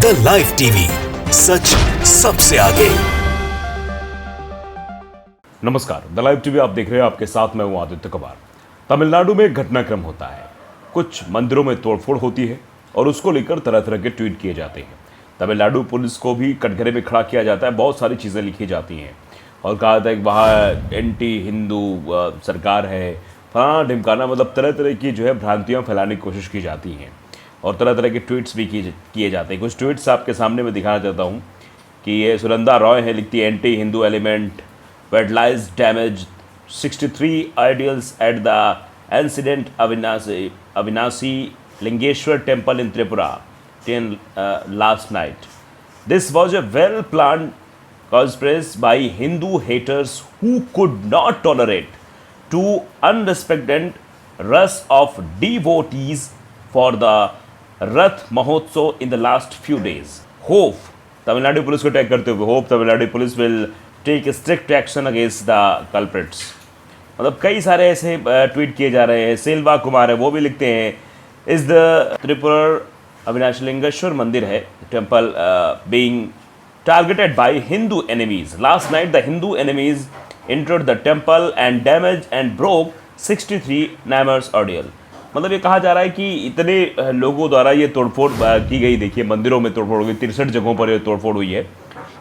The live TV, सच सबसे आगे। नमस्कार, द लाइव टीवी आप देख रहे हैं। आपके साथ मैं हूं आदित्य कुमार। तमिलनाडु में एक घटनाक्रम होता है। कुछ मंदिरों में तोड़फोड़ होती है और उसको लेकर तरह तरह के ट्वीट किए जाते हैं। तमिलनाडु पुलिस को भी कटघरे में खड़ा किया जाता है। बहुत सारी चीज़ें लिखी जाती हैं और कहा जाता है कि वहाँ एंटी हिंदू सरकार है, फलाना ढिमकाना, मतलब तरह तरह की जो है भ्रांतियाँ फैलाने की कोशिश की जाती हैं और तरह तरह के ट्वीट्स भी किए जाते हैं। कुछ ट्वीट्स आपके सामने मैं दिखाना चाहता हूँ कि ये सुनंदा रॉय है, लिखती है anti Hindu element vandalized damaged 63 idols at the ancient Avinasi Lingeshwar temple in Tripura last night. This was a well-planned conspiracy by Hindu haters who could not tolerate to unrestricted rush of devotees for the Rath Mahotsav in the last few days. Hope Tamil Nadu police को tag करते हुए hope Tamil Nadu police will take strict action against the culprits. मतलब कई सारे ऐसे tweet किए जा रहे हैं। सेल्वा कुमार है, वो भी लिखते हैं इज द त्रिपुरा अविनाशी लिंगेश्वर मंदिर है temple being targeted by Hindu enemies. Last night the Hindu enemies entered the temple and damage and broke 63 Nayanmars idol. मतलब ये कहा जा रहा है कि इतने लोगों द्वारा ये तोड़फोड़ की गई। देखिए, मंदिरों में तोड़फोड़ हुई, 63 जगहों पर ये तोड़फोड़ हुई है।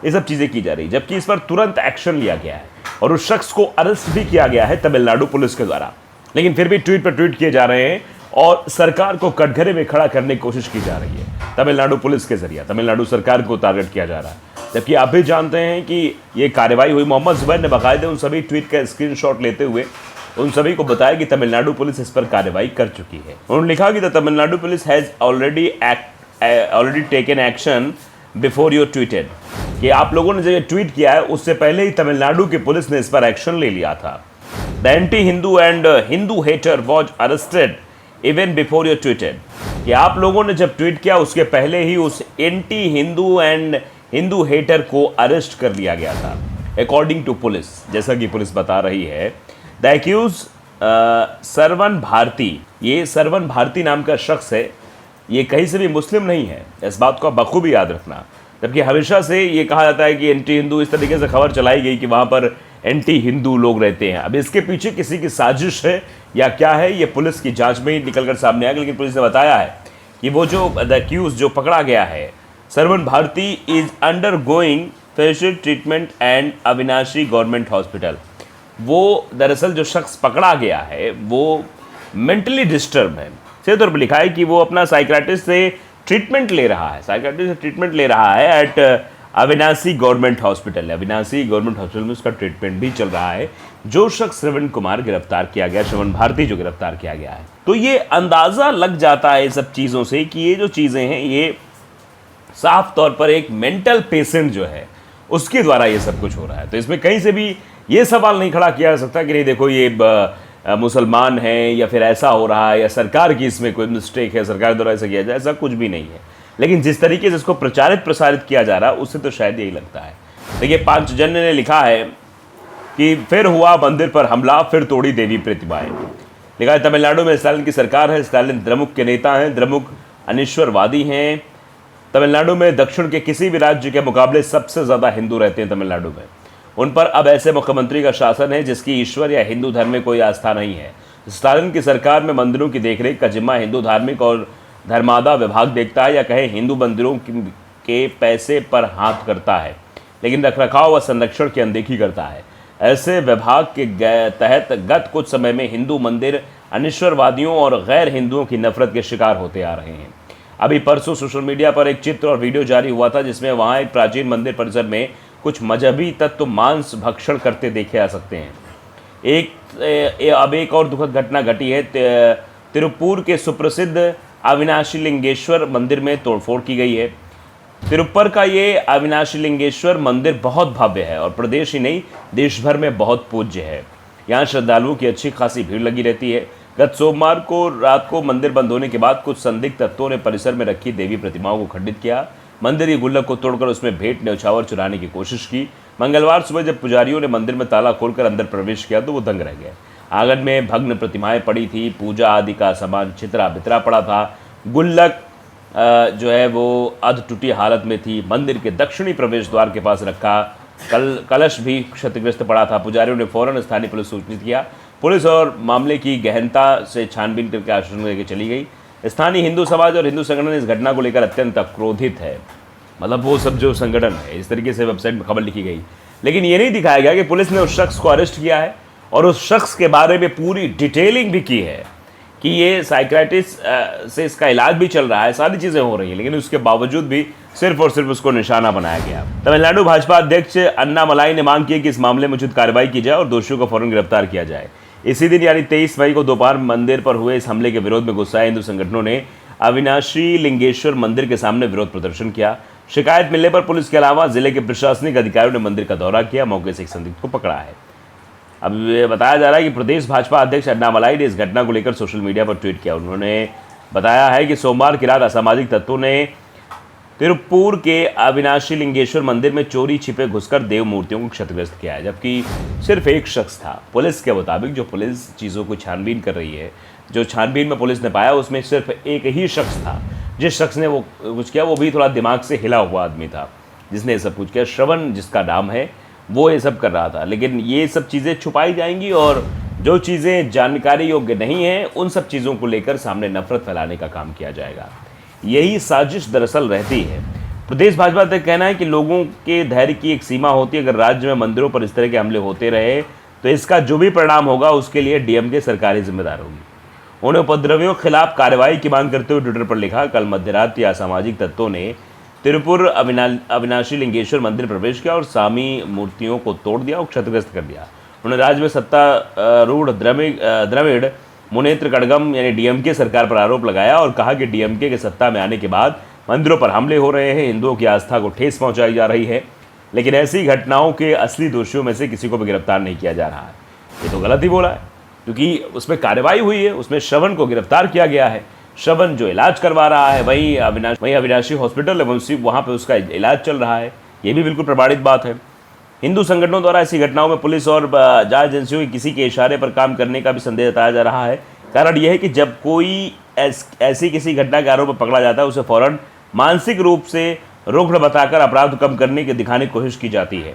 ये सब चीज़ें की जा रही है, जबकि इस पर तुरंत एक्शन लिया गया है और उस शख्स को अरेस्ट भी किया गया है तमिलनाडु पुलिस के द्वारा। लेकिन फिर भी ट्वीट पर ट्वीट किए जा रहे हैं और सरकार को कटघरे में खड़ा करने की कोशिश की जा रही है तमिलनाडु पुलिस के जरिए। तमिलनाडु सरकार को टारगेट किया जा रहा है, जबकि आप भी जानते हैं कि ये कार्रवाई हुई। मोहम्मद जुबैर ने बाकायदे उन सभी ट्वीट का स्क्रीनशॉट लेते हुए उन सभी को बताया कि तमिलनाडु पुलिस इस पर कार्रवाई कर चुकी है। उन्होंने लिखा कि the Tamil Nadu police has already taken action before you tweeted, कि आप लोगों ने जो ये ट्वीट किया है उससे पहले ही तमिलनाडु की पुलिस ने इस पर एक्शन ले लिया था। The anti Hindu and Hindu hater was arrested even before you tweeted, कि आप लोगों ने जब ट्वीट किया उसके पहले ही उस anti Hindu and Hindu hater को अरेस्ट कर लिया गया था, अकॉर्डिंग टू पुलिस। जैसा कि पुलिस बता रही है, द एक्यूज सरवन भारती, ये सरवन भारती नाम का शख्स है, ये कहीं से भी मुस्लिम नहीं है। इस बात को बखूबी याद रखना। जबकि हमेशा से ये कहा जाता है कि एंटी हिंदू, इस तरीके से खबर चलाई गई कि वहाँ पर एंटी हिंदू लोग रहते हैं। अब इसके पीछे किसी की साजिश है या क्या है, ये पुलिस की जांच में ही निकलकर सामने आएगा। लेकिन पुलिस ने बताया है कि वो जो द एक्यूज जो पकड़ा गया है, Saravan Bharathi, is undergoing facial treatment and Avinashi government hospital. वो दरअसल जो शख्स पकड़ा गया है वो मेंटली डिस्टर्ब है। सीधे तौर पर लिखा है कि वो अपना साइकियाट्रिस्ट से ट्रीटमेंट ले रहा है, एट अविनाशी गवर्नमेंट हॉस्पिटल। अविनाशी गवर्नमेंट हॉस्पिटल में उसका ट्रीटमेंट भी चल रहा है। जो शख्स श्रवण कुमार गिरफ्तार किया गया, श्रवण भारती जो गिरफ्तार किया गया है, तो ये अंदाज़ा लग जाता है सब चीज़ों से कि ये जो चीज़ें हैं ये साफ तौर पर एक मेंटल पेशेंट जो है उसके द्वारा ये सब कुछ हो रहा है। तो इसमें कहीं से भी ये सवाल नहीं खड़ा किया जा सकता कि नहीं देखो ये मुसलमान हैं या फिर ऐसा हो रहा है या सरकार की इसमें कोई मिस्टेक है, सरकार द्वारा ऐसा किया जाए, ऐसा कुछ भी नहीं है। लेकिन जिस तरीके से इसको प्रसारित किया जा रहा है उससे तो शायद यही लगता है। देखिए, पांचजन्य ने लिखा है कि फिर हुआ मंदिर पर हमला, फिर तोड़ी देवी प्रतिमाएं। लिखा है तमिलनाडु में स्टालिन की सरकार है, स्टालिन द्रमुक के नेता हैं, द्रमुक अनिश्वरवादी हैं। तमिलनाडु में दक्षिण के किसी भी राज्य के मुकाबले सबसे ज़्यादा हिंदू रहते हैं तमिलनाडु में। उन पर अब ऐसे मुख्यमंत्री का शासन है जिसकी ईश्वर या हिंदू धर्म में कोई आस्था नहीं है। स्टालिन की सरकार में मंदिरों की देखरेख का जिम्मा हिंदू धार्मिक और धर्मादा विभाग देखता है, या कहें हिंदू मंदिरों के पैसे पर हाथ करता है, लेकिन रखरखाव व संरक्षण की अनदेखी करता है। ऐसे विभाग के तहत गत कुछ समय में हिंदू मंदिर अनिश्वरवादियों और गैर हिंदुओं की नफरत के शिकार होते आ रहे हैं। अभी परसों सोशल मीडिया पर एक चित्र और वीडियो जारी हुआ था जिसमें वहाँ एक प्राचीन मंदिर परिसर में कुछ मजहबी तत्व मांस भक्षण करते देखे जा सकते हैं। अब एक और दुखद घटना घटी है। तिरुप्पुर के सुप्रसिद्ध अविनाशी लिंगेश्वर मंदिर में तोड़फोड़ की गई है। तिरुप्पुर का ये अविनाशी लिंगेश्वर मंदिर बहुत भव्य है और प्रदेश ही नहीं देश भर में बहुत पूज्य है। यहाँ श्रद्धालुओं की अच्छी खासी भीड़ लगी रहती है। गत सोमवार को रात को मंदिर बंद होने के बाद कुछ संदिग्ध तत्वों ने परिसर में रखी देवी प्रतिमाओं को खंडित किया। मंदिर की गुल्लक को तोड़कर उसमें भेंट न्यौछावर चुराने की कोशिश की। मंगलवार सुबह जब पुजारियों ने मंदिर में ताला खोलकर अंदर प्रवेश किया तो वो दंग रह गए। आंगन में भग्न प्रतिमाएं पड़ी थी, पूजा आदि का सामान छितरा बितरा पड़ा था। गुल्लक जो है वो अध टूटी हालत में थी। मंदिर के दक्षिणी प्रवेश द्वार के पास रखा कलश भी क्षतिग्रस्त पड़ा था। पुजारियों ने फौरन स्थानीय पुलिस सूचित किया। पुलिस और मामले की गहनता से छानबीन करके आश्वासन देकर चली गई। स्थानीय हिंदू समाज और हिंदू संगठन इस घटना को लेकर अत्यंत क्रोधित है। मतलब वो सब जो संगठन है, इस तरीके से वेबसाइट में खबर लिखी गई, लेकिन ये नहीं दिखाया गया कि पुलिस ने उस शख्स को अरेस्ट किया है और उस शख्स के बारे में पूरी डिटेलिंग भी की है कि ये साइकियाट्रिस्ट से इसका इलाज भी चल रहा है, सारी चीज़ें हो रही हैं, लेकिन उसके बावजूद भी सिर्फ और सिर्फ उसको निशाना बनाया गया। तमिलनाडु भाजपा अध्यक्ष अन्नामलाई ने मांग की है कि इस मामले में उचित कार्रवाई की जाए और दोषियों को फौरन गिरफ्तार किया जाए। इसी दिन यानी 23 मई को दोपहर मंदिर पर हुए इस हमले के विरोध में गुस्साए हिंदू संगठनों ने अविनाशी लिंगेश्वर मंदिर के सामने विरोध प्रदर्शन किया। शिकायत मिलने पर पुलिस के अलावा जिले के प्रशासनिक अधिकारियों ने मंदिर का दौरा किया, मौके से एक संदिग्ध को पकड़ा है। अब ये बताया जा रहा है कि प्रदेश भाजपा अध्यक्ष अन्नामलाई ने इस घटना को लेकर सोशल मीडिया पर ट्वीट किया। उन्होंने बताया है कि सोमवार की रात असामाजिक तत्वों ने तिरुपुर के अविनाशी लिंगेश्वर मंदिर में चोरी छिपे घुसकर देव मूर्तियों को क्षतिग्रस्त किया है, जबकि सिर्फ एक शख्स था। पुलिस के मुताबिक जो पुलिस चीज़ों को छानबीन कर रही है, जो छानबीन में पुलिस ने पाया उसमें सिर्फ एक ही शख्स था। जिस शख्स ने वो कुछ किया वो भी थोड़ा दिमाग से हिला हुआ आदमी था, जिसने ये सब कुछ किया। श्रवण जिसका नाम है, वो ये सब कर रहा था। लेकिन ये सब चीज़ें छुपाई जाएंगी और जो चीज़ें जानकारी योग्य नहीं हैं उन सब चीज़ों को लेकर सामने नफरत फैलाने का काम किया जाएगा। यही साजिश दरअसल रहती है। प्रदेश भाजपा का कहना है कि लोगों के धैर्य की एक सीमा होती है। अगर राज्य में मंदिरों पर इस तरह के हमले होते रहे तो इसका जो भी परिणाम होगा उसके लिए डीएमके सरकार ही जिम्मेदार होगी। उन्हें उपद्रवियों के खिलाफ कार्रवाई की मांग करते हुए ट्विटर पर लिखा, कल मध्यरात्रि असामाजिक तत्वों ने तिरुपुर अविनाशी लिंगेश्वर मंदिर प्रवेश किया और सामी मूर्तियों को तोड़ दिया और क्षतिग्रस्त कर दिया। उन्होंने राज्य में सत्तारूढ़ द्रविड़ मुनेत्र कड़गम यानी डीएमके सरकार पर आरोप लगाया और कहा कि डीएमके के सत्ता में आने के बाद मंदिरों पर हमले हो रहे हैं, हिंदुओं की आस्था को ठेस पहुंचाई जा रही है, लेकिन ऐसी घटनाओं के असली दोषियों में से किसी को भी गिरफ्तार नहीं किया जा रहा है। ये तो गलत ही बोला है, क्योंकि उसमें कार्रवाई हुई है, उसमें श्रवण को गिरफ्तार किया गया है। श्रवण जो इलाज करवा रहा है वहीं अविनाशी हॉस्पिटल है, वहाँ पर उसका इलाज चल रहा है। ये भी बिल्कुल प्रमाणित बात है। हिंदू संगठनों द्वारा ऐसी घटनाओं में पुलिस और जांच एजेंसियों की किसी के इशारे पर काम करने का भी संदेह जताया जा रहा है। कारण यह है कि जब कोई ऐसी किसी घटना के आरोप में पकड़ा जाता है उसे फौरन मानसिक रूप से रोकड़ बताकर अपराध कम करने की दिखाने की कोशिश की जाती है।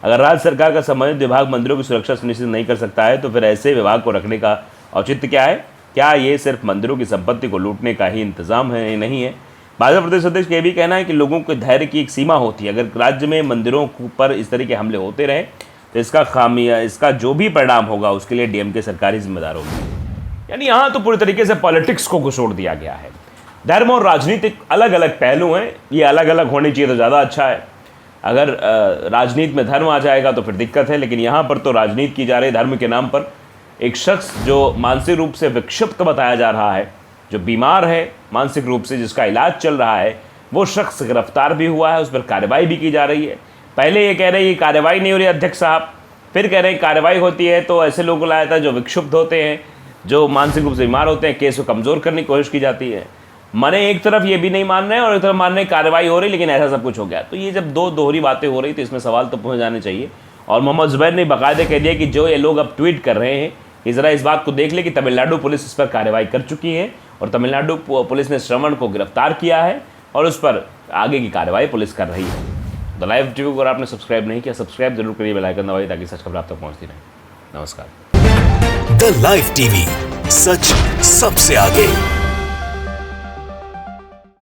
अगर राज्य सरकार का संबंधित विभाग मंदिरों की सुरक्षा सुनिश्चित नहीं कर सकता है तो फिर ऐसे विभाग को रखने का औचित्य क्या है? क्या ये सिर्फ मंदिरों की संपत्ति को लूटने का ही इंतजाम है? नहीं है। भाजपा प्रदेश अध्यक्ष का यह भी कहना है कि लोगों के धैर्य की एक सीमा होती है। अगर राज्य में मंदिरों पर इस तरह के हमले होते रहे तो इसका जो भी परिणाम होगा उसके लिए डीएमके सरकार ही जिम्मेदार होगी। यानी यहाँ तो पूरी तरीके से पॉलिटिक्स को घुसोड़ दिया गया है। धर्म और राजनीतिक अलग अलग पहलू हैं, ये अलग अलग होने चाहिए तो ज़्यादा अच्छा है। अगर राजनीति में धर्म आ जाएगा तो फिर दिक्कत है, लेकिन यहाँ पर तो राजनीति की जा रही है धर्म के नाम पर। एक शख्स जो मानसिक रूप से विक्षिप्त बताया जा रहा है, जो बीमार है मानसिक रूप से, जिसका इलाज चल रहा है, वो शख्स गिरफ्तार भी हुआ है, उस पर कार्रवाई भी की जा रही है। पहले ये कह रहे हैं कि कार्रवाई नहीं हो रही अध्यक्ष साहब, फिर कह रहे हैं कार्रवाई होती है तो ऐसे लोगों को लाया था जो विक्षुब्ध होते हैं, जो मानसिक रूप से बीमार होते हैं, केस को कमज़ोर करने की कोशिश की जाती है। मैंने एक तरफ ये भी नहीं मान रहे हैं और एक तरफ मान रहे हैं कार्रवाई हो रही, लेकिन ऐसा सब कुछ हो गया। तो ये जब दो दोहरी बातें हो रही तो इसमें सवाल तो पहुँच जाने चाहिए। और मोहम्मद जुबैर ने बाकायदे कह दिया कि जो ये लोग अब ट्वीट कर रहे हैं कि ज़रा इस बात को देख ले कि तमिलनाडु पुलिस इस पर कार्रवाई कर चुकी है और तमिलनाडु पुलिस ने श्रवण को गिरफ्तार किया है और उस पर आगे की कार्रवाई पुलिस कर रही है। द लाइव टीवी को अगर आपने सब्सक्राइब नहीं किया, सब्सक्राइब जरूर करिए, बेल आइकन दबाइए ताकि सच खबर आप तक पहुँचती रहे। नमस्कार। द लाइव टीवी, सच सबसे आगे।